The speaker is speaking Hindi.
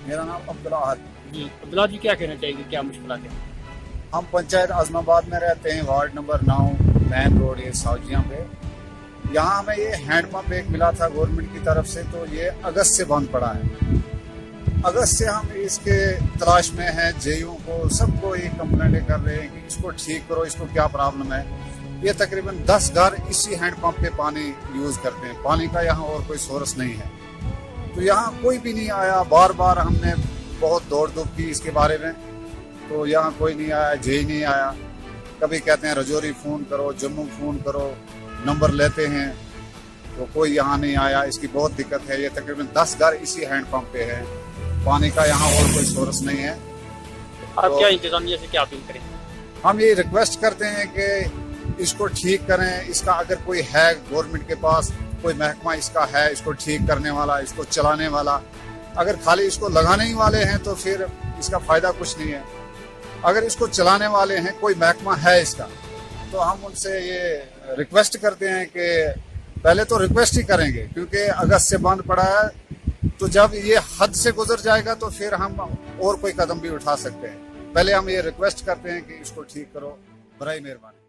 मेरा नाम अब्दुल्ला अहद। जी अब्दुल्ला जी, क्या कहना चाहिए, क्या मुश्किल है? हम पंचायत आजमाबाद में रहते हैं, वार्ड नंबर 9, मेन रोड ये साउजिया पे। यहाँ हमें ये हैंडपम्प एक मिला था गवर्नमेंट की तरफ से, तो ये अगस्त से बंद पड़ा है। अगस्त से हम इसके तलाश में हैं, जेईओ को सबको ये कंप्लेंट कर रहे हैं कि इसको ठीक करो, इसको क्या प्रॉब्लम है। ये तकरीबन 10 घर इसी हैंडपम्प पे पानी यूज करते हैं। पानी का यहाँ और कोई सोर्स नहीं है, तो यहाँ कोई भी नहीं आया। बार बार हमने बहुत दौड़ धूप की इसके बारे में, तो यहाँ कोई नहीं आया, जेई नहीं आया। कभी कहते हैं रजौरी फ़ोन करो, जम्मू फ़ोन करो, नंबर लेते हैं, तो कोई यहाँ नहीं आया। इसकी बहुत दिक्कत है। ये तकरीबन 10 घर इसी हैंडपम्प पे है। पानी का यहाँ और कोई सोर्स नहीं है। आप तो क्या इंतजामिया से क्या अपील करें? हम ये रिक्वेस्ट करते हैं कि इसको ठीक करें। इसका अगर कोई है गवर्नमेंट के पास, कोई महकमा इसका है, इसको ठीक करने वाला, इसको चलाने वाला, अगर खाली इसको लगाने ही वाले हैं तो फिर इसका फायदा कुछ नहीं है। अगर इसको चलाने वाले हैं, कोई महकमा है इसका, तो हम उनसे ये रिक्वेस्ट करते हैं कि पहले तो रिक्वेस्ट ही करेंगे, क्योंकि अगस्त से बंद पड़ा है। तो जब ये हद से गुजर जाएगा तो फिर हम और कोई कदम भी उठा सकते हैं। पहले हम ये रिक्वेस्ट करते हैं कि इसको ठीक करो, बराए मेहरबानी।